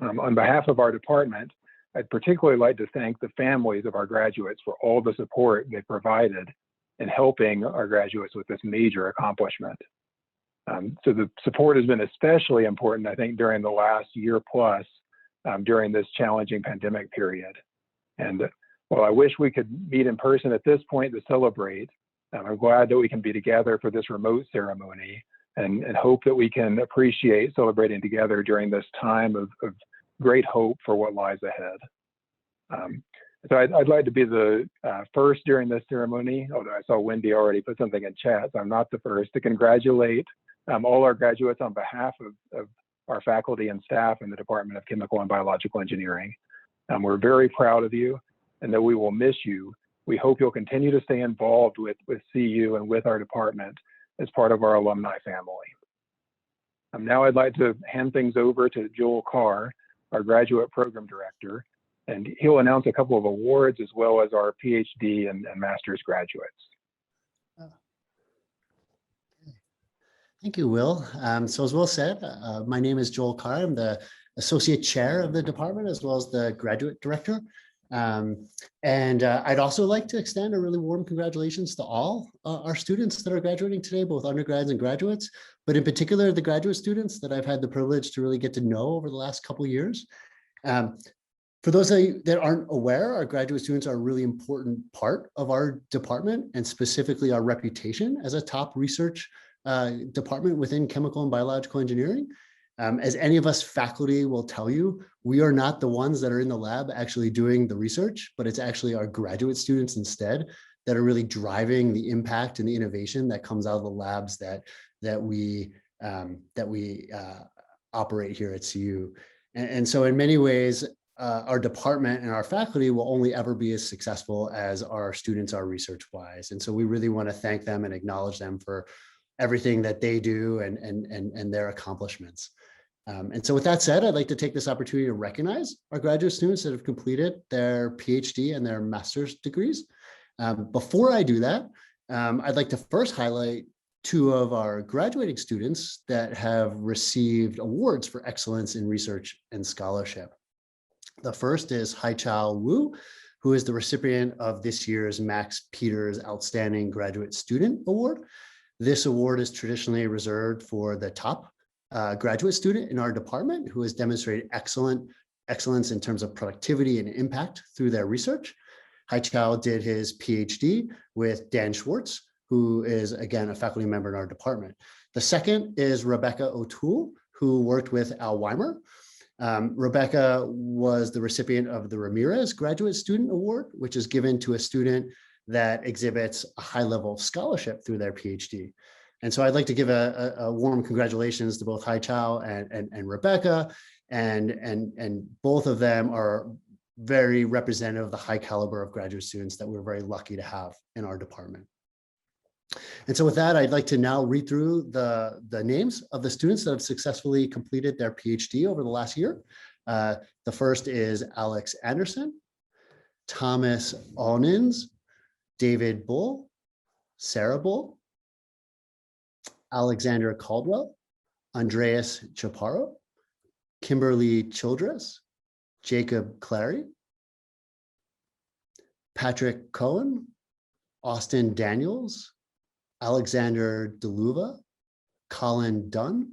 On behalf of our department, I'd particularly like to thank the families of our graduates for all the support they provided in helping our graduates with this major accomplishment. So the support has been especially important, I think, during the last year plus, during this challenging pandemic period. And while I wish we could meet in person at this point to celebrate, I'm glad that we can be together for this remote ceremony and hope that we can appreciate celebrating together during this time of great hope for what lies ahead. So I'd like to be the first during this ceremony, although I saw Wendy already put something in chat, so I'm not the first, to congratulate all our graduates on behalf of our faculty and staff in the Department of Chemical and Biological Engineering. We're very proud of you and that we will miss you. We hope you'll continue to stay involved with CU and with our department as part of our alumni family. Now I'd like to hand things over to Joel Carr, our graduate program director, and he'll announce a couple of awards as well as our PhD and master's graduates. Thank you, Will. So as Will said, my name is Joel Carr. I'm the associate chair of the department as well as the graduate director. I'd also like to extend a really warm congratulations to all our students that are graduating today, both undergrads and graduates, but in particular the graduate students that I've had the privilege to really get to know over the last couple of years. For those of you that aren't aware, our graduate students are a really important part of our department and specifically our reputation as a top research department within chemical and biological engineering. As any of us faculty will tell you, we are not the ones that are in the lab actually doing the research, but it's actually our graduate students instead that are really driving the impact and the innovation that comes out of the labs that we operate here at CU. And so in many ways, our department and our faculty will only ever be as successful as our students are research-wise. And so we really want to thank them and acknowledge them for everything that they do and their accomplishments. And so with that said, I'd like to take this opportunity to recognize our graduate students that have completed their PhD and their master's degrees. Before I do that, I'd like to first highlight two of our graduating students that have received awards for excellence in research and scholarship. The first is Haichao Wu, who is the recipient of this year's Max Peters Outstanding Graduate Student Award. This award is traditionally reserved for the top graduate student in our department who has demonstrated excellence in terms of productivity and impact through their research. Haichao did his PhD with Dan Schwartz, who is, again, a faculty member in our department. The second is Rebecca O'Toole, who worked with Al Weimer. Rebecca was the recipient of the Ramirez Graduate Student Award, which is given to a student that exhibits a high level of scholarship through their PhD. And so I'd like to give a warm congratulations to both Haichao and Rebecca, and both of them are very representative of the high caliber of graduate students that we're very lucky to have in our department. And so with that, I'd like to now read through the names of the students that have successfully completed their PhD over the last year. The first is Alex Anderson, Thomas Aunins, David Bull, Sarah Bull, Alexander Caldwell, Andreas Chaparro, Kimberly Childress, Jacob Clary, Patrick Cohen, Austin Daniels, Alexander DeLuva, Colin Dunn,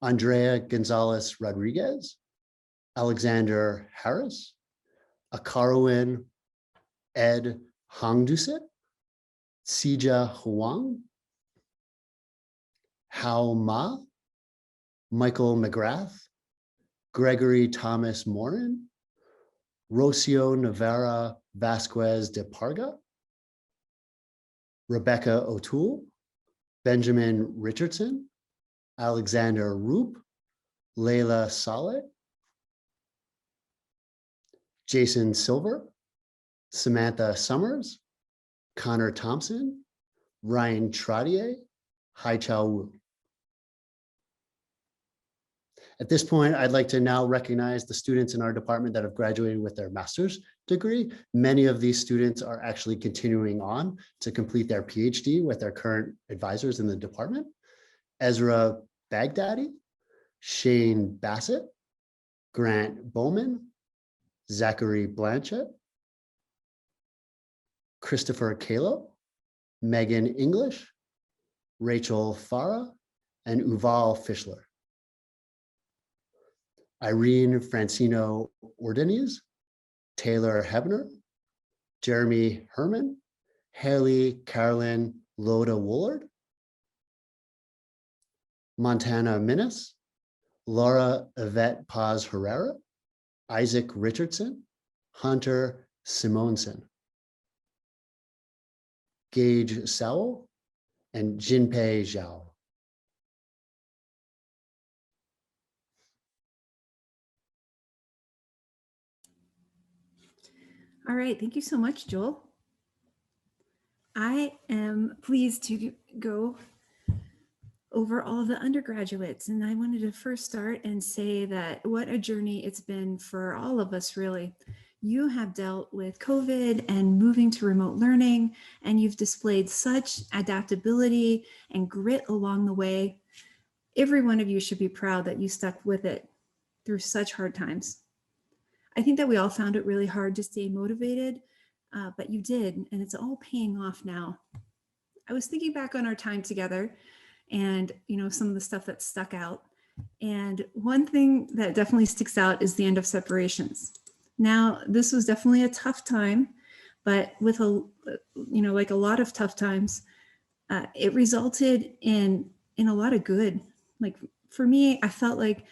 Andrea Gonzalez Rodriguez, Alexander Harris, Akarwin Ed Hongdusit, Sija Huang, Hao Ma, Michael McGrath, Gregory Thomas Morin, Rocio Navarra Vasquez de Parga, Rebecca O'Toole, Benjamin Richardson, Alexander Roop, Layla Saleh, Jason Silver, Samantha Summers, Connor Thompson, Ryan Trottier, Haichao Wu. At this point, I'd like to now recognize the students in our department that have graduated with their master's degree. Many of these students are actually continuing on to complete their PhD with their current advisors in the department. Ezra Baghdadi, Shane Bassett, Grant Bowman, Zachary Blanchett, Christopher Kalo, Megan English, Rachel Farah, and Uval Fischler. Irene Francino Ordonez, Taylor Hebner, Jeremy Herman, Haley Carolyn Loda Woolard, Montana Minnis, Laura Yvette Paz Herrera, Isaac Richardson, Hunter Simonson, Gage Sowell, and Jinpei Zhao. All right, thank you so much, Joel. I am pleased to go over all of the undergraduates, and I wanted to first start and say that what a journey it's been for all of us, really. You have dealt with COVID and moving to remote learning, and you've displayed such adaptability and grit along the way. Every one of you should be proud that you stuck with it through such hard times. I think that we all found it really hard to stay motivated, but you did, and it's all paying off now. I was thinking back on our time together and, you know, some of the stuff that stuck out. And one thing that definitely sticks out is the end of separations. Now, this was definitely a tough time, but with like a lot of tough times, it resulted in a lot of good. Like for me, I felt like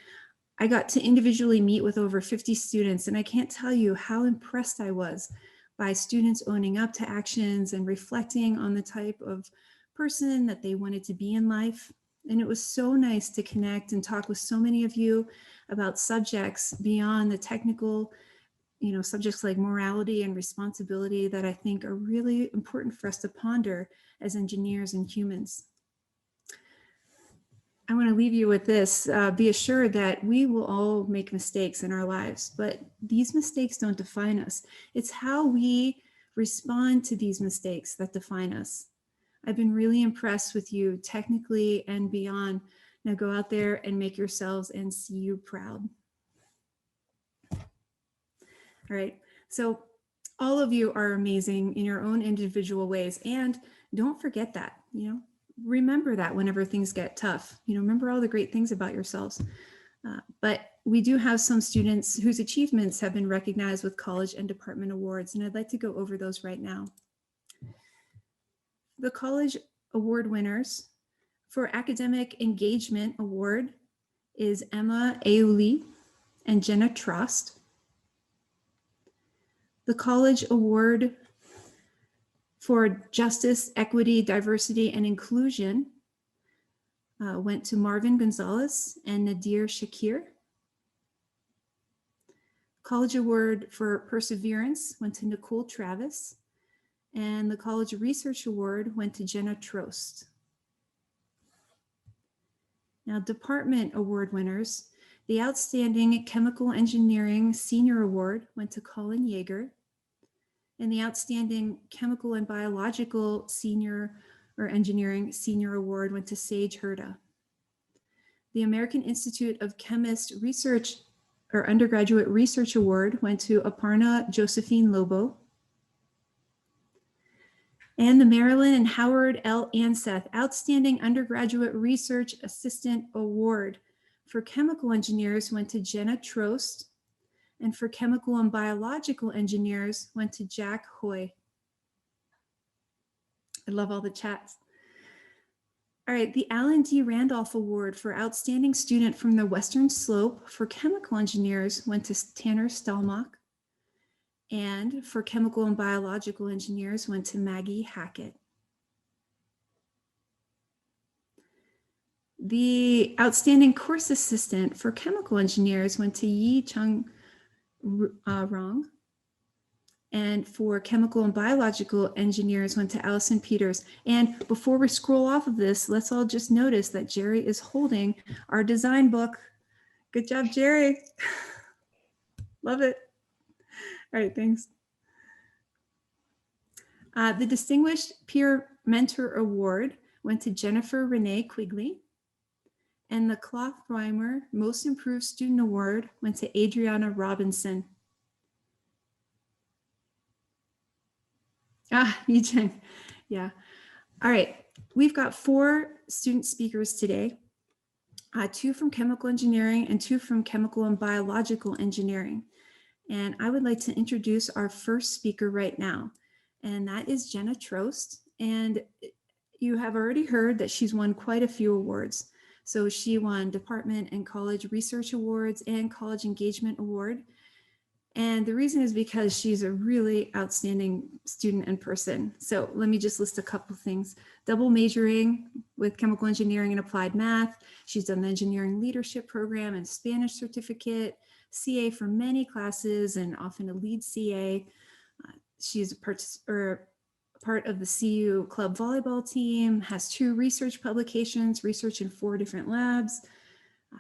I got to individually meet with over 50 students, and I can't tell you how impressed I was by students owning up to actions and reflecting on the type of person that they wanted to be in life. And it was so nice to connect and talk with so many of you about subjects beyond the technical, subjects like morality and responsibility that I think are really important for us to ponder as engineers and humans. I want to leave you with this. Be assured that we will all make mistakes in our lives, but these mistakes don't define us. It's how we respond to these mistakes that define us. I've been really impressed with you technically and beyond. Now go out there and make yourselves and see you proud. All right. So all of you are amazing in your own individual ways. And don't forget that, remember that whenever things get tough, remember all the great things about yourselves. But we do have some students whose achievements have been recognized with college and department awards, and I'd like to go over those right now. The college award winners for Academic Engagement Award is Emma Auli and Jenna Trost. The college award for Justice, Equity, Diversity, and Inclusion went to Marvin Gonzalez and Nadir Shakir. College Award for Perseverance went to Nicole Travis, and the College Research Award went to Jenna Trost. Now, Department Award winners, the Outstanding Chemical Engineering Senior Award went to Colin Yeager, and the Outstanding Chemical and Biological Engineering Senior Award went to Sage Herda. The American Institute of Chemists Research or Undergraduate Research Award went to Aparna Josephine Lobo. And the Marilyn and Howard L. Anseth Outstanding Undergraduate Research Assistant Award for Chemical Engineers went to Jenna Trost. And for Chemical and Biological Engineers went to Jack Hoy. I love all the chats. All right, the Alan D. Randolph Award for Outstanding Student from the Western Slope for Chemical Engineers went to Tanner Stelmach. And for Chemical and Biological Engineers went to Maggie Hackett. The Outstanding Course Assistant for Chemical Engineers went to Yi Chung Rong. And for Chemical and Biological Engineers went to Allison Peters. And before we scroll off of this, let's all just notice that Jerry is holding our design book. Good job, Jerry. Love it. All right, thanks. The Distinguished Peer Mentor Award went to Jennifer Renee Quigley. And the Cloth-Reimer Most Improved Student Award went to Adriana Robinson. Yijing. Yeah. All right. We've got 4 student speakers today, 2 from chemical engineering and 2 from chemical and biological engineering. And I would like to introduce our first speaker right now, and that is Jenna Trost. And you have already heard that she's won quite a few awards. So she won Department and College Research Awards and College Engagement Award. And the reason is because she's a really outstanding student and person. So let me just list a couple of things. Double majoring with chemical engineering and applied math. She's done the engineering leadership program and Spanish certificate, CA for many classes and often a lead CA. She's a part of the CU club volleyball team, has 2 research publications, research in 4 different labs,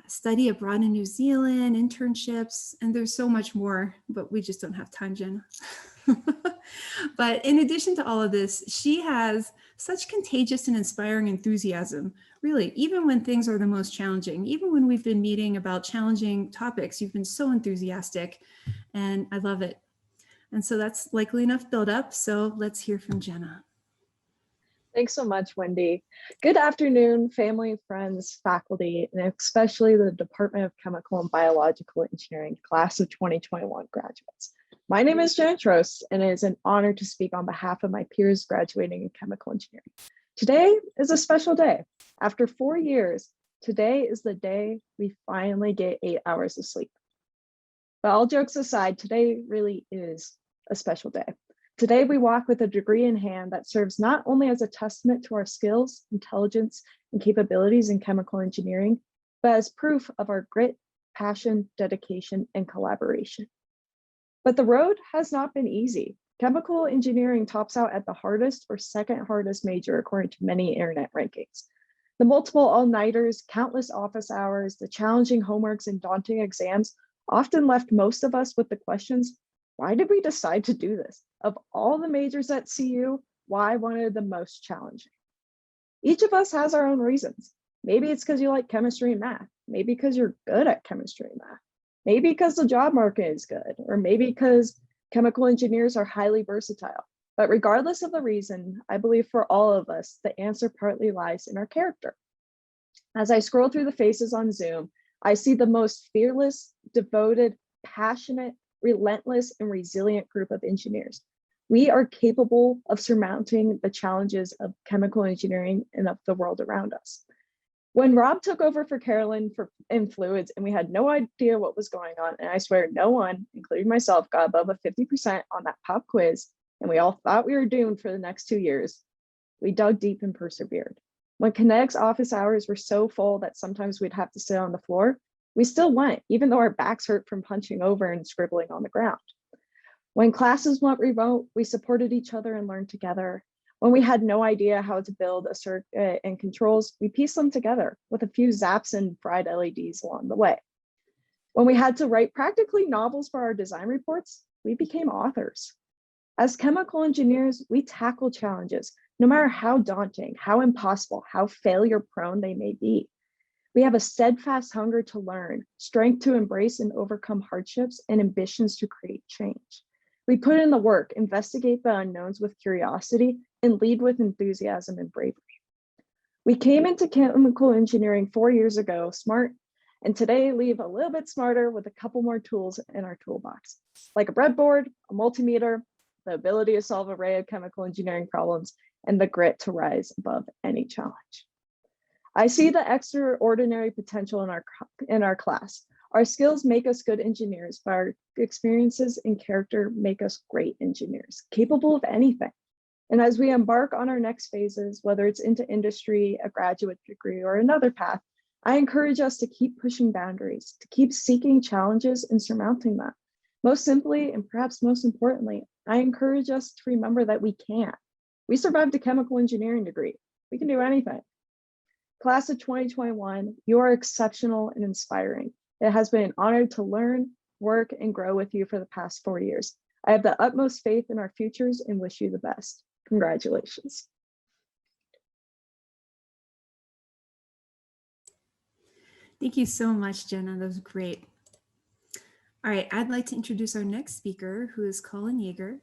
study abroad in New Zealand, internships, and there's so much more, but we just don't have time, Jen. But in addition to all of this, she has such contagious and inspiring enthusiasm, really, even when things are the most challenging, even when we've been meeting about challenging topics, you've been so enthusiastic, and I love it. And so that's likely enough build up. So let's hear from Jenna. Thanks so much, Wendy. Good afternoon, family, friends, faculty, and especially the Department of Chemical and Biological Engineering class of 2021 graduates. My name is Jenna Trost, and it is an honor to speak on behalf of my peers graduating in chemical engineering. Today is a special day. After 4 years, today is the day we finally get 8 hours of sleep. But all jokes aside, today really is a special day. Today, we walk with a degree in hand that serves not only as a testament to our skills, intelligence, and capabilities in chemical engineering, but as proof of our grit, passion, dedication, and collaboration. But the road has not been easy. Chemical engineering tops out at the hardest or second hardest major, according to many internet rankings. The multiple all-nighters, countless office hours, the challenging homeworks, and daunting exams often left most of us with the questions, why did we decide to do this? Of all the majors at CU, why one of the most challenging? Each of us has our own reasons. Maybe it's because you like chemistry and math. Maybe because you're good at chemistry and math. Maybe because the job market is good, or maybe because chemical engineers are highly versatile. But regardless of the reason, I believe for all of us, the answer partly lies in our character. As I scroll through the faces on Zoom, I see the most fearless, devoted, passionate, relentless, and resilient group of engineers. We are capable of surmounting the challenges of chemical engineering and of the world around us. When Rob took over for Carolyn in fluids and we had no idea what was going on, and I swear no one, including myself, got above a 50% on that pop quiz, and we all thought we were doomed for the next 2 years, we dug deep and persevered. When kinetics office hours were so full that sometimes we'd have to sit on the floor, we still went, even though our backs hurt from punching over and scribbling on the ground. When classes went remote, we supported each other and learned together. When we had no idea how to build a circuit and controls, we pieced them together with a few zaps and fried LEDs along the way. When we had to write practically novels for our design reports, we became authors. As chemical engineers, we tackle challenges, no matter how daunting, how impossible, how failure prone they may be. We have a steadfast hunger to learn, strength to embrace and overcome hardships, and ambitions to create change. We put in the work, investigate the unknowns with curiosity, and lead with enthusiasm and bravery. We came into chemical engineering 4 years ago smart, and today leave a little bit smarter with a couple more tools in our toolbox, like a breadboard, a multimeter, the ability to solve an array of chemical engineering problems, and the grit to rise above any challenge. I see the extraordinary potential in our class. Our skills make us good engineers, but our experiences and character make us great engineers, capable of anything. And as we embark on our next phases, whether it's into industry, a graduate degree, or another path, I encourage us to keep pushing boundaries, to keep seeking challenges and surmounting them. Most simply, and perhaps most importantly, I encourage us to remember that we can. We survived a chemical engineering degree. We can do anything. Class of 2021, you are exceptional and inspiring. It has been an honor to learn, work, and grow with you for the past 4 years. I have the utmost faith in our futures and wish you the best. Congratulations. Thank you so much, Jenna. That was great. All right, I'd like to introduce our next speaker, who is Colin Yeager.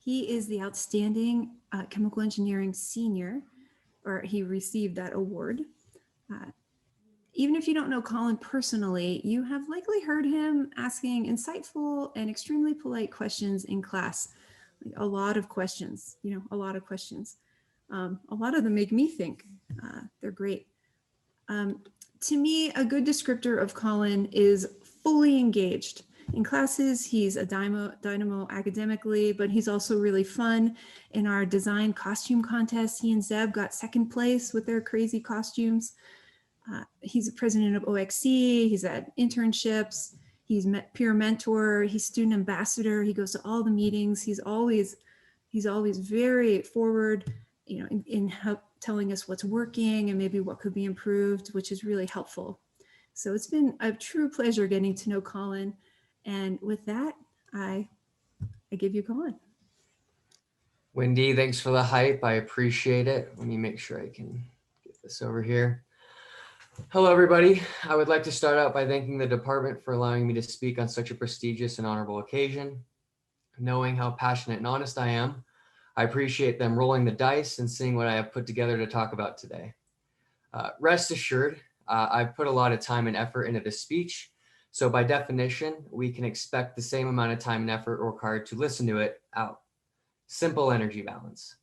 He is the outstanding chemical engineering senior, or he received that award. Even if you don't know Colin personally, you have likely heard him asking insightful and extremely polite questions in class. Like a lot of questions, a lot of questions. A lot of them make me think. They're great. To me, a good descriptor of Colin is fully engaged. In classes, he's a dynamo academically, but he's also really fun. In our design costume contest, he and Zeb got second place with their crazy costumes. He's a president of OXC, he's at internships, he's peer mentor, he's student ambassador, he goes to all the meetings, he's always very forward, in telling us what's working and maybe what could be improved, which is really helpful. So it's been a true pleasure getting to know Colin. And with that, I give you Colin. Wendy, thanks for the hype. I appreciate it. Let me make sure I can get this over here. Hello, everybody. I would like to start out by thanking the department for allowing me to speak on such a prestigious and honorable occasion. Knowing how passionate and honest I am, I appreciate them rolling the dice and seeing what I have put together to talk about today. Rest assured, I've put a lot of time and effort into this speech, so by definition, we can expect the same amount of time and effort required to listen to it out. Simple energy balance.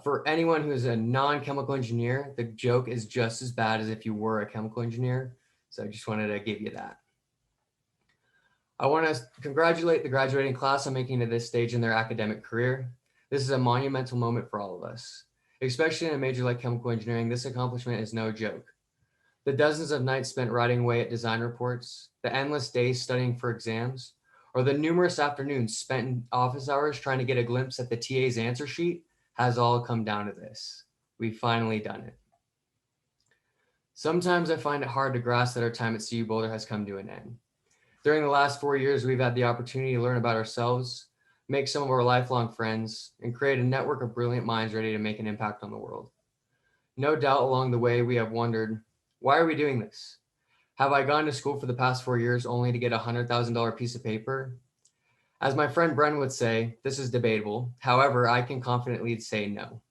For anyone who is a non-chemical engineer, the joke is just as bad as if you were a chemical engineer. So I just wanted to give you that. I want to congratulate the graduating class on making it to this stage in their academic career. This is a monumental moment for all of us. Especially in a major like chemical engineering, this accomplishment is no joke. The dozens of nights spent writing away at design reports, the endless days studying for exams, or the numerous afternoons spent in office hours trying to get a glimpse at the TA's answer sheet has all come down to this. We've finally done it. Sometimes I find it hard to grasp that our time at CU Boulder has come to an end. During the last 4 years, we've had the opportunity to learn about ourselves, make some of our lifelong friends, and create a network of brilliant minds ready to make an impact on the world. No doubt along the way, we have wondered, why are we doing this? Have I gone to school for the past 4 years only to get a $100,000 piece of paper? As my friend Bren would say, this is debatable. However, I can confidently say no.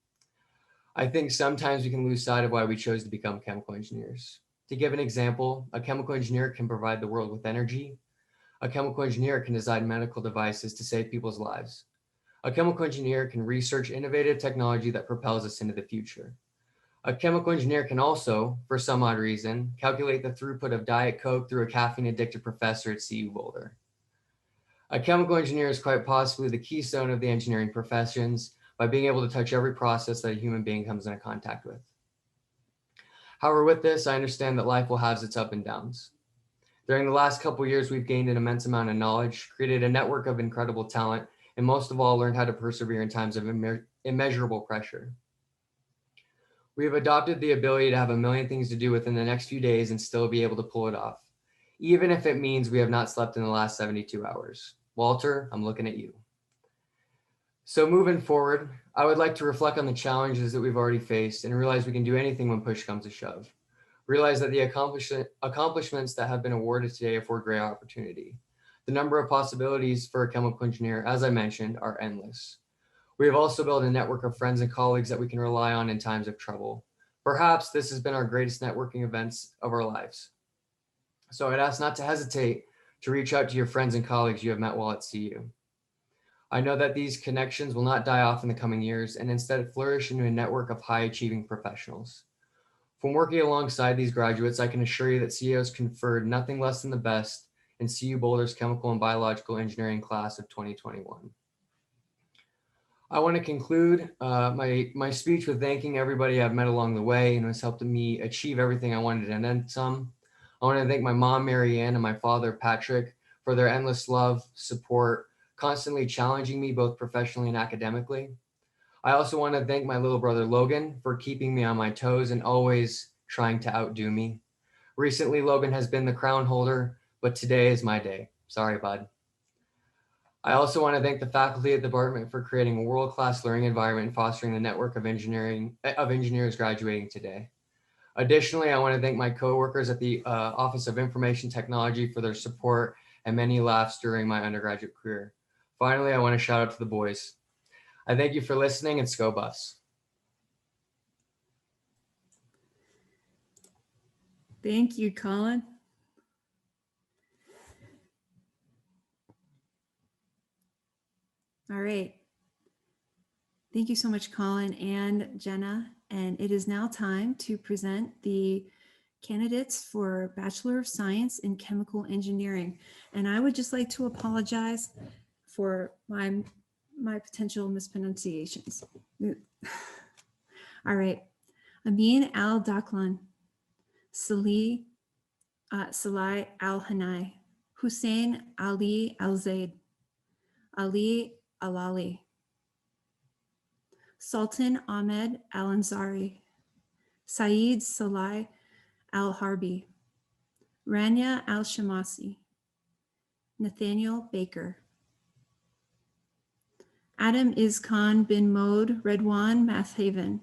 I think sometimes we can lose sight of why we chose to become chemical engineers. To give an example, a chemical engineer can provide the world with energy. A chemical engineer can design medical devices to save people's lives. A chemical engineer can research innovative technology that propels us into the future. A chemical engineer can also, for some odd reason, calculate the throughput of Diet Coke through a caffeine-addicted professor at CU Boulder. A chemical engineer is quite possibly the keystone of the engineering professions by being able to touch every process that a human being comes into contact with. However, with this, I understand that life will have its ups and downs. During the last couple of years, we've gained an immense amount of knowledge, created a network of incredible talent, and most of all, learned how to persevere in times of immeasurable pressure. We have adopted the ability to have a million things to do within the next few days and still be able to pull it off, even if it means we have not slept in the last 72 hours. Walter, I'm looking at you. So moving forward, I would like to reflect on the challenges that we've already faced and realize we can do anything when push comes to shove. Realize that the accomplishments that have been awarded today afford great opportunity. The number of possibilities for a chemical engineer, as I mentioned, are endless. We have also built a network of friends and colleagues that we can rely on in times of trouble. Perhaps this has been our greatest networking events of our lives. So I'd ask not to hesitate to reach out to your friends and colleagues you have met while at CU. I know that these connections will not die off in the coming years and instead flourish into a network of high achieving professionals. From working alongside these graduates, I can assure you that CU has conferred nothing less than the best in CU Boulder's Chemical and Biological Engineering class of 2021. I want to conclude my speech with thanking everybody I've met along the way and has helped me achieve everything I wanted and then some. I want to thank my mom, Mary Ann, and my father, Patrick, for their endless love, support, constantly challenging me both professionally and academically. I also want to thank my little brother, Logan, for keeping me on my toes and always trying to outdo me. Recently, Logan has been the crown holder, but today is my day. Sorry, bud. I also want to thank the faculty at the department for creating a world-class learning environment and fostering the network of engineers graduating today. Additionally, I want to thank my coworkers at the Office of Information Technology for their support and many laughs during my undergraduate career. Finally, I want to shout out to the boys. I thank you for listening, and Sco Buffs. Thank you, Colin. All right. Thank you so much, Colin and Jenna. And it is now time to present the candidates for Bachelor of Science in Chemical Engineering. And I would just like to apologize for my potential mispronunciations. All right. Amin Al-Daklan, Salih Al-Hanai, Hussein Ali Al-Zaid, Ali Alali, Sultan Ahmed Al-Ansari, Saeed Salih Al-Harbi, Rania Al-Shamasi, Nathaniel Baker, Adam Izkhan bin Mod Redwan Mathaven,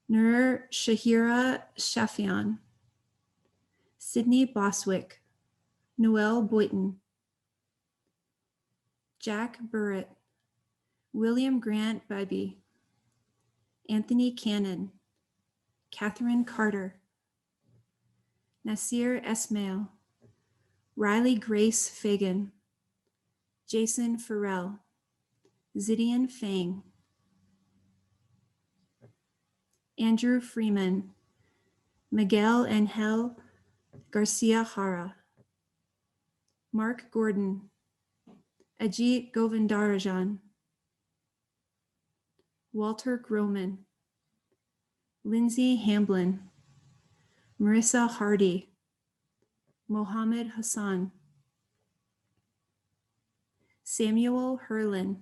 Nur Shahira Shafian, Sydney Boswick, Noel Boynton, Jack Burrett, William Grant Bybee, Anthony Cannon, Catherine Carter, Nasir Esmail, Riley Grace Fagan, Jason Farrell, Zidian Fang, Andrew Freeman, Miguel Angel Garcia Jara, Mark Gordon, Ajit Govindarajan, Walter Groman, Lindsay Hamblin, Marissa Hardy, Mohammed Hassan, Samuel Herlin,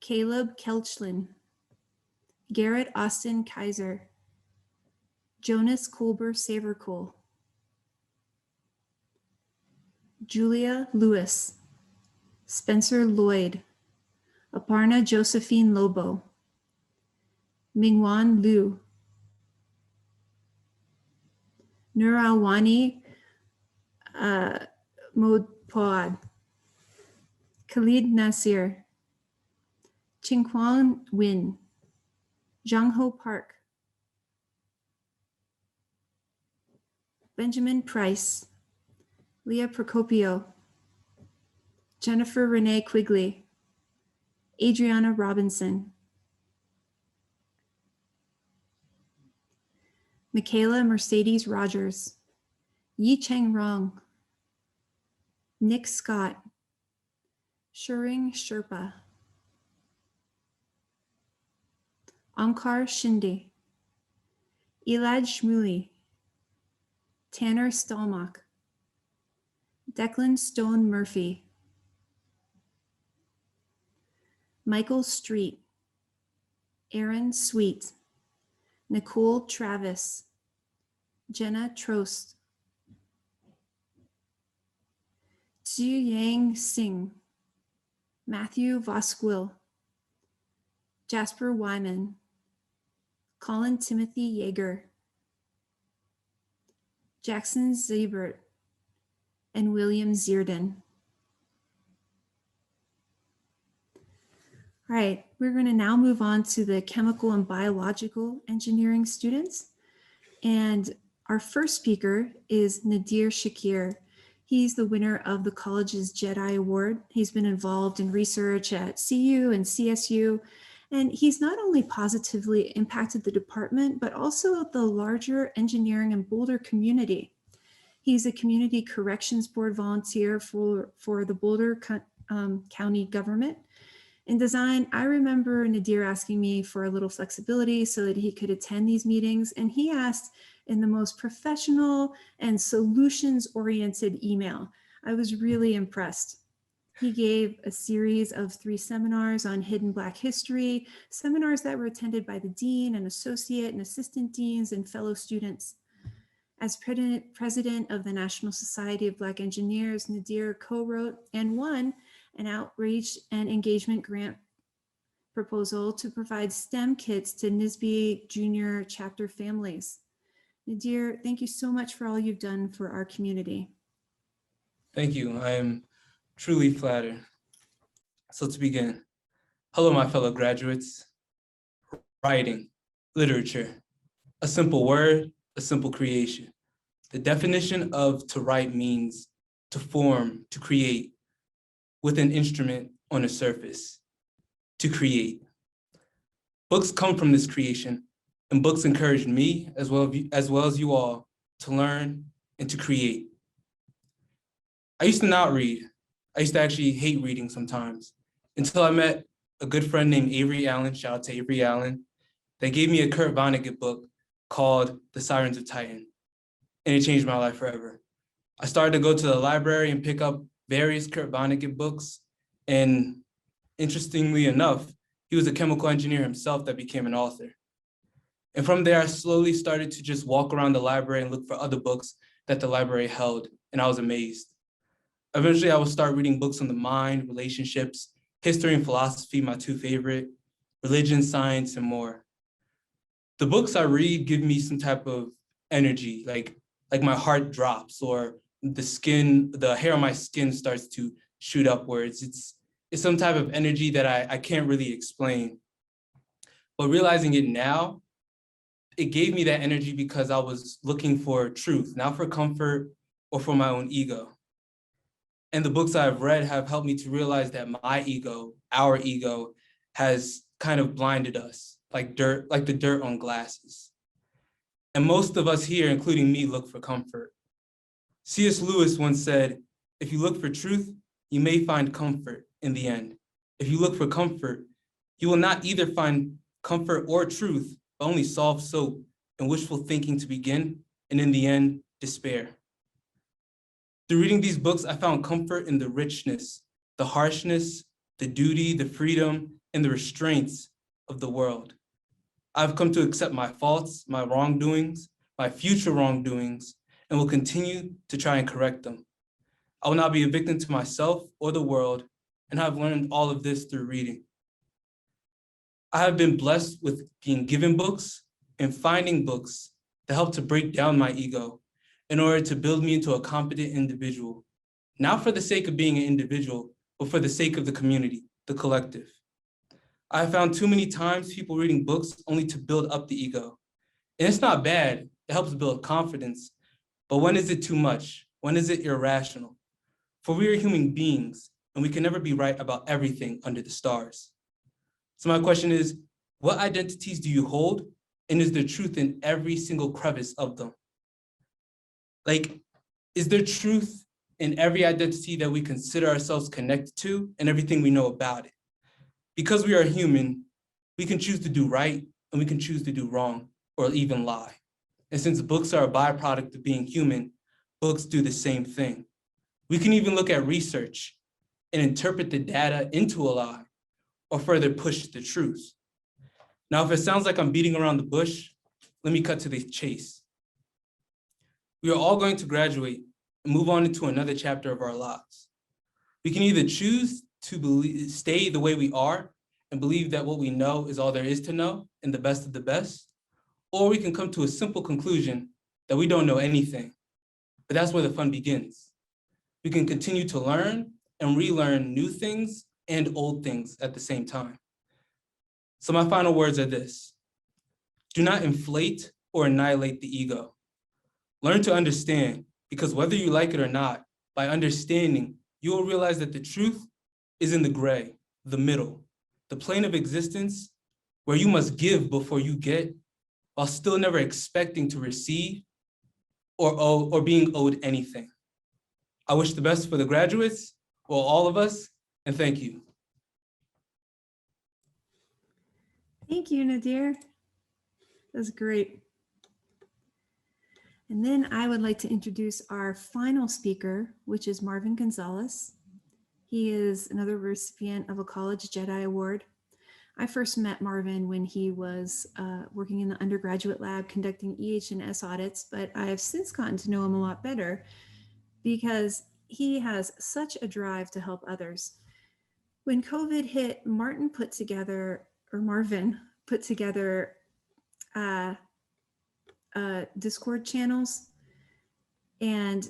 Caleb Kelchlin, Garrett Austin Kaiser, Jonas Kolber Savercool, Julia Lewis, Spencer Lloyd, Aparna Josephine Lobo, Mingwan Liu, Nurawani Modpoad, Khalid Nasir, Qingquan Win, Zhangho Park, Benjamin Price, Leah Procopio, Jennifer Renee Quigley, Adriana Robinson, Michaela Mercedes Rogers, Yi Cheng Rong, Nick Scott, Shuring Sherpa, Omkar Shinde, Elad Shmuli, Tanner Stalmach, Declan Stone Murphy, Michael Street, Aaron Sweet, Nicole Travis, Jenna Trost, Ziyang Singh, Matthew Vosquill, Jasper Wyman, Colin Timothy Yeager, Jackson Zabert, and William Zierden. All right, we're going to now move on to the chemical and biological engineering students. And our first speaker is Nadir Shakir. He's the winner of the college's JEDI Award. He's been involved in research at CU and CSU, and he's not only positively impacted the department, but also the larger engineering and Boulder community. He's a community corrections board volunteer for the Boulder County government. In design, I remember Nadir asking me for a little flexibility so that he could attend these meetings, and he asked in the most professional and solutions-oriented email. I was really impressed. He gave a series of 3 seminars on hidden Black history, seminars that were attended by the dean and associate and assistant deans and fellow students. As president of the National Society of Black Engineers, Nadir co-wrote and won an outreach and engagement grant proposal to provide STEM kits to NISBE Junior Chapter families. Nadir, thank you so much for all you've done for our community. Thank you. I am truly flattered. So to begin, hello, my fellow graduates. Writing, literature, a simple word, a simple creation. The definition of to write means to form, to create with an instrument on a surface, to create. Books come from this creation, and books encourage me as well as you all to learn and to create. I used to not read. I used to actually hate reading sometimes until I met a good friend named Avery Allen, shout out to Avery Allen. They gave me a Kurt Vonnegut book called The Sirens of Titan, and it changed my life forever. I started to go to the library and pick up various Kurt Vonnegut books, and interestingly enough, he was a chemical engineer himself that became an author. And from there, I slowly started to just walk around the library and look for other books that the library held, and I was amazed. Eventually, I would start reading books on the mind, relationships, history and philosophy, my two favorite, religion, science, and more. The books I read give me some type of energy, like my heart drops or the hair on my skin starts to shoot upwards. It's some type of energy that I can't really explain. But realizing it now, it gave me that energy because I was looking for truth, not for comfort or for my own ego. And the books I've read have helped me to realize that my ego, our ego, has kind of blinded us, like the dirt on glasses. And most of us here, including me, look for comfort. C.S. Lewis once said, if you look for truth, you may find comfort in the end. If you look for comfort, you will not either find comfort or truth, but only soft soap and wishful thinking to begin, and in the end, despair. Through reading these books, I found comfort in the richness, the harshness, the duty, the freedom, and the restraints of the world. I've come to accept my faults, my wrongdoings, my future wrongdoings, and will continue to try and correct them. I will not be a victim to myself or the world, and I've learned all of this through reading. I have been blessed with being given books and finding books that help to break down my ego in order to build me into a competent individual, not for the sake of being an individual, but for the sake of the community, the collective. I have found too many times people reading books only to build up the ego. And it's not bad, it helps build confidence, but when is it too much? When is it irrational? For we are human beings, and we can never be right about everything under the stars. So my question is, what identities do you hold? And is there truth in every single crevice of them? Like, is there truth in every identity that we consider ourselves connected to and everything we know about it? Because we are human, we can choose to do right and we can choose to do wrong or even lie. And since books are a byproduct of being human, books do the same thing. We can even look at research and interpret the data into a lie or further push the truth. Now, if it sounds like I'm beating around the bush, let me cut to the chase. We are all going to graduate and move on into another chapter of our lives. We can either choose to stay the way we are and believe that what we know is all there is to know and the best of the best, or we can come to a simple conclusion that we don't know anything. But that's where the fun begins. We can continue to learn and relearn new things and old things at the same time. So my final words are this: do not inflate or annihilate the ego. Learn to understand, because whether you like it or not, by understanding, you will realize that the truth is in the gray, the middle, the plane of existence where you must give before you get, while still never expecting to receive or being owed anything. I wish the best for the graduates, or all of us, and thank you. Thank you, Nadir. That's great. And then I would like to introduce our final speaker, which is Marvin Gonzalez. He is another recipient of a College Jedi Award. I first met Marvin when he was working in the undergraduate lab conducting EH&S audits, but I have since gotten to know him a lot better because he has such a drive to help others. When COVID hit, Marvin put together uh, Discord channels, and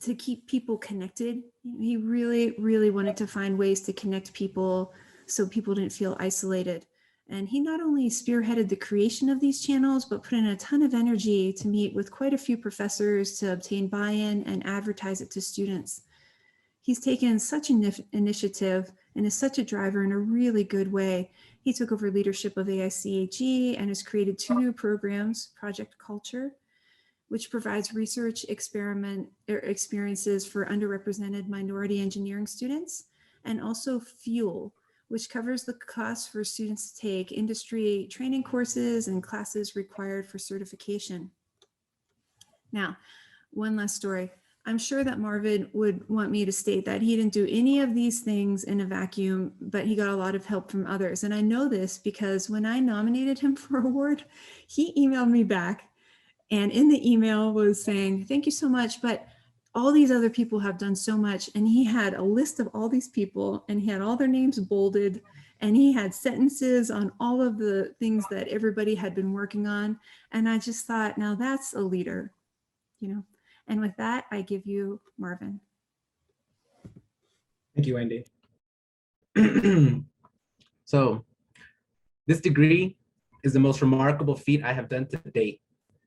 to keep people connected. He really, really wanted to find ways to connect people so people didn't feel isolated. And he not only spearheaded the creation of these channels, but put in a ton of energy to meet with quite a few professors to obtain buy-in and advertise it to students. He's taken such an initiative and is such a driver in a really good way. He took over leadership of AICHE and has created 2 new programs, Project Culture, which provides research experiences for underrepresented minority engineering students, and also Fuel, which covers the costs for students to take industry training courses and classes required for certification. Now, one last story. I'm sure that Marvin would want me to state that he didn't do any of these things in a vacuum, but he got a lot of help from others. And I know this because when I nominated him for award, he emailed me back, and in the email was saying, thank you so much, but all these other people have done so much. And he had a list of all these people, and he had all their names bolded, and he had sentences on all of the things that everybody had been working on. And I just thought, now that's a leader, you know? And with that, I give you Marvin. Thank you, Wendy. So this degree is the most remarkable feat I have done to date,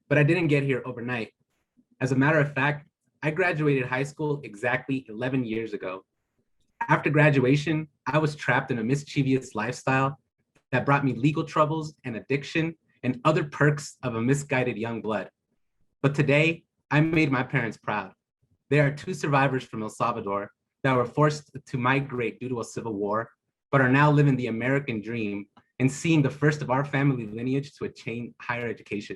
but I didn't get here overnight. As a matter of fact, I graduated high school exactly 11 years ago. After graduation, I was trapped in a mischievous lifestyle that brought me legal troubles and addiction and other perks of a misguided young blood. But today, I made my parents proud. They are 2 survivors from El Salvador that were forced to migrate due to a civil war, but are now living the American dream and seeing the first of our family lineage to attain higher education.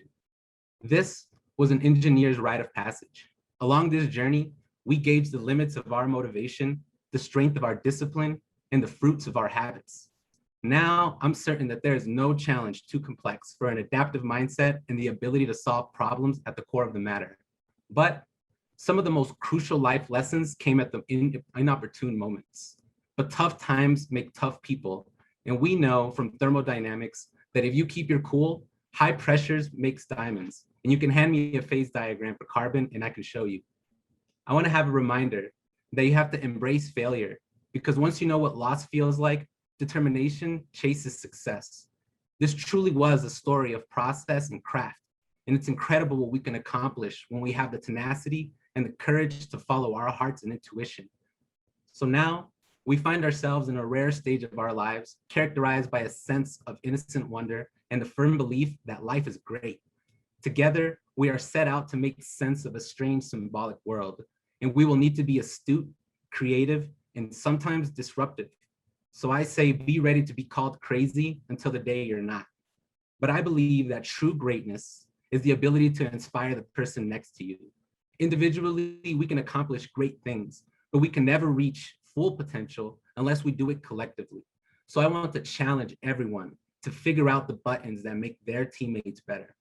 This was an engineer's rite of passage. Along this journey, we gauged the limits of our motivation, the strength of our discipline, and the fruits of our habits. Now, I'm certain that there is no challenge too complex for an adaptive mindset and the ability to solve problems at the core of the matter. But some of the most crucial life lessons came at the inopportune moments. But tough times make tough people. And we know from thermodynamics that if you keep your cool, high pressures makes diamonds. And you can hand me a phase diagram for carbon and I can show you. I want to have a reminder that you have to embrace failure, because once you know what loss feels like, determination chases success. This truly was a story of process and craft. And it's incredible what we can accomplish when we have the tenacity and the courage to follow our hearts and intuition. So now we find ourselves in a rare stage of our lives, characterized by a sense of innocent wonder and the firm belief that life is great. Together, we are set out to make sense of a strange symbolic world, and we will need to be astute, creative, and sometimes disruptive. So I say, be ready to be called crazy until the day you're not. But I believe that true greatness is the ability to inspire the person next to you. Individually, we can accomplish great things, but we can never reach full potential unless we do it collectively. So I want to challenge everyone to figure out the buttons that make their teammates better.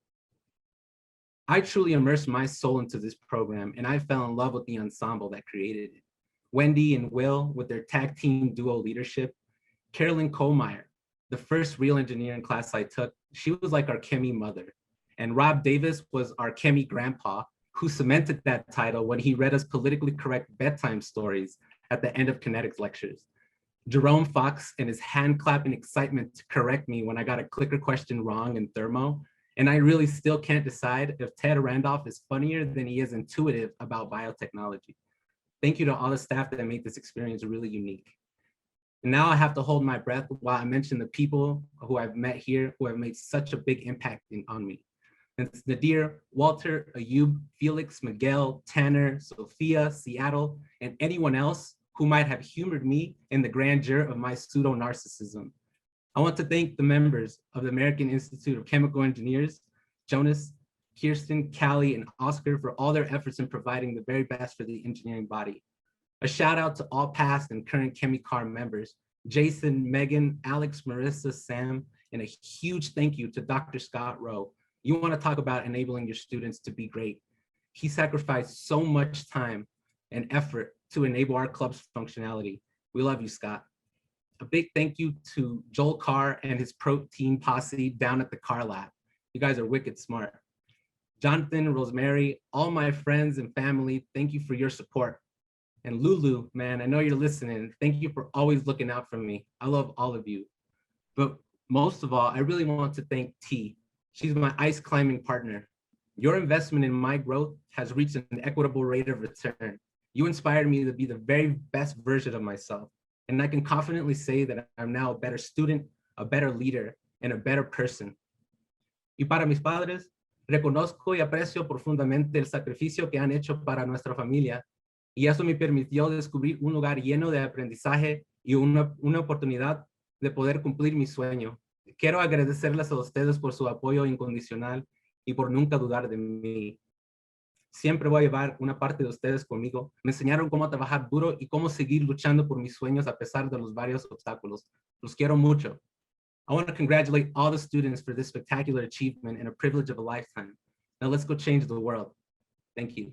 I truly immersed my soul into this program, and I fell in love with the ensemble that created it. Wendy and Will, with their tag team duo leadership, Carolyn Kohlmeyer, the first real engineering class I took, she was like our chemie mother. And Rob Davis was our chemie grandpa, who cemented that title when he read us politically correct bedtime stories at the end of kinetics lectures. Jerome Fox and his hand clapping excitement to correct me when I got a clicker question wrong in thermo. And I really still can't decide if Ted Randolph is funnier than he is intuitive about biotechnology. Thank you to all the staff that made this experience really unique. And now I have to hold my breath while I mention the people who I've met here who have made such a big impact on me. It's Nadir, Walter, Ayub, Felix, Miguel, Tanner, Sophia, Seattle, and anyone else who might have humored me in the grandeur of my pseudo-narcissism. I want to thank the members of the American Institute of Chemical Engineers, Jonas, Kirsten, Callie, and Oscar for all their efforts in providing the very best for the engineering body. A shout out to all past and current ChemiCar members, Jason, Megan, Alex, Marissa, Sam, and a huge thank you to Dr. Scott Rowe. You want to talk about enabling your students to be great. He sacrificed so much time and effort to enable our club's functionality. We love you, Scott. A big thank you to Joel Carr and his protein posse down at the Carr Lab. You guys are wicked smart. Jonathan, Rosemary, all my friends and family, thank you for your support. And Lulu, man, I know you're listening. Thank you for always looking out for me. I love all of you. But most of all, I really want to thank T. She's my ice climbing partner. Your investment in my growth has reached an equitable rate of return. You inspired me to be the very best version of myself. And I can confidently say that I'm now a better student, a better leader, and a better person. Y para mis padres, reconozco y aprecio profundamente el sacrificio que han hecho para nuestra familia. Y eso me permitió descubrir un lugar lleno de aprendizaje y una oportunidad de poder cumplir mi sueño. Quiero agradecerles a ustedes por su apoyo incondicional y por nunca dudar de mí. Siempre voy a llevar una parte de ustedes conmigo. Me enseñaron cómo trabajar duro y cómo seguir luchando por mis sueños a pesar de los varios obstáculos. Los quiero mucho. I want to congratulate all the students for this spectacular achievement and a privilege of a lifetime. Now let's go change the world. Thank you.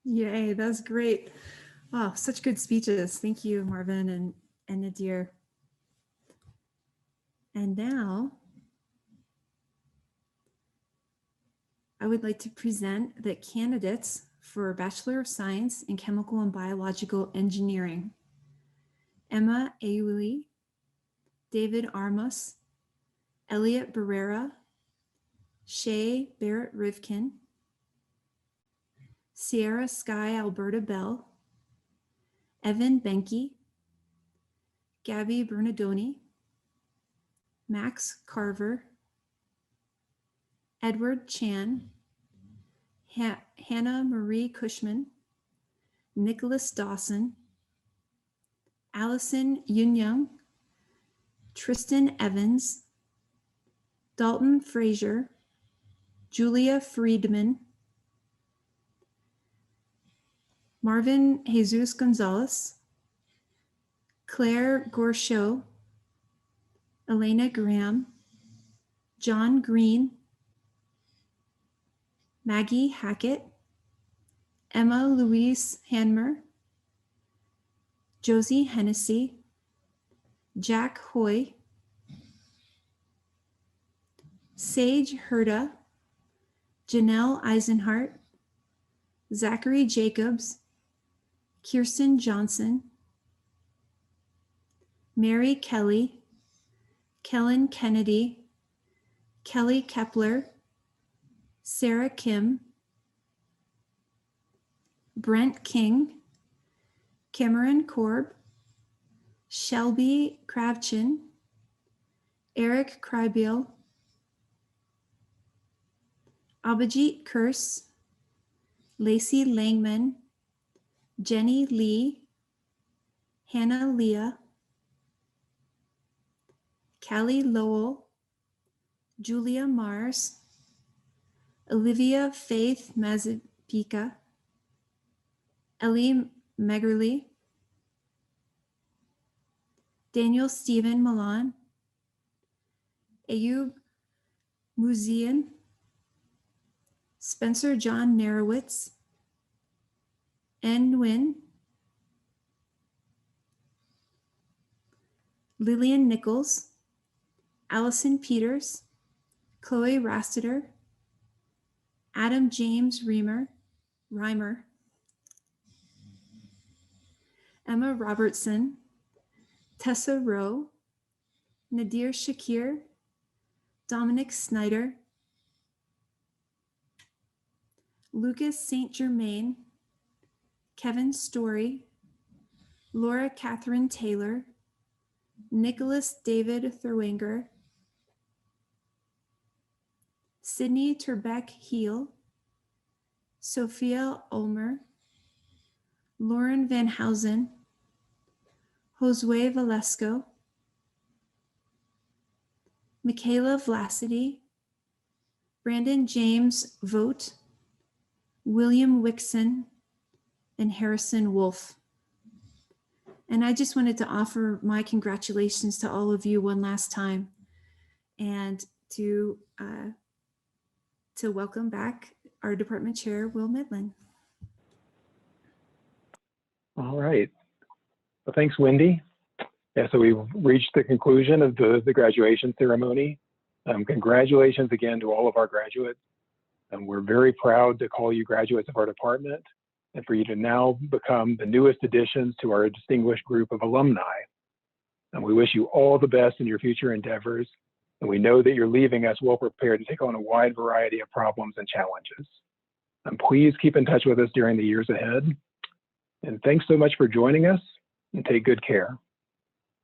Yay, that's great. Oh, such good speeches. Thank you, Marvin and Nadir. And now I would like to present the candidates for Bachelor of Science in Chemical and Biological Engineering. Emma Auli, David Armos, Elliot Barrera, Shay Barrett Rivkin, Sierra Sky Alberta Bell, Evan Benke, Gabby Bernardoni, Max Carver, Edward Chan, Hannah Marie Cushman, Nicholas Dawson, Allison Yunyang, Tristan Evans, Dalton Frazier, Julia Friedman, Marvin Jesus Gonzalez, Claire Gorshow, Elena Graham, John Green, Maggie Hackett, Emma Louise Hanmer, Josie Hennessy, Jack Hoy, Sage Herda, Janelle Eisenhart, Zachary Jacobs, Kirsten Johnson, Mary Kelly, Kellen Kennedy, Kelly Kepler, Sarah Kim, Brent King, Cameron Korb, Shelby Kravchin, Eric Krybiel, Abhijit Kurse, Lacey Langman, Jenny Lee, Hannah Leah, Callie Lowell, Julia Mars, Olivia Faith Mazepika, Ellie Megerly, Daniel Stephen Milan, Ayub Muzian, Spencer John Narowitz, N. Nguyen, Lillian Nichols, Allison Peters, Chloe Rasteter, Adam James Reimer, Emma Robertson, Tessa Rowe, Nadir Shakir, Dominic Snyder, Lucas St. Germain, Kevin Story, Laura Catherine Taylor, Nicholas David Thurwanger, Sydney Turbeck Heel, Sophia Ulmer, Lauren Van Housen, Josue Valesco, Michaela Vlacity, Brandon James Vogt, William Wixon, and Harrison Wolf. And I just wanted to offer my congratulations to all of you one last time, and to welcome back our department chair, Will Midland. All right. Well, thanks, Wendy. Yeah, so we've reached the conclusion of the graduation ceremony. Congratulations again to all of our graduates. And we're very proud to call you graduates of our department and for you to now become the newest additions to our distinguished group of alumni. And we wish you all the best in your future endeavors. And we know that you're leaving us well prepared to take on a wide variety of problems and challenges. And please keep in touch with us during the years ahead. And thanks so much for joining us, and take good care.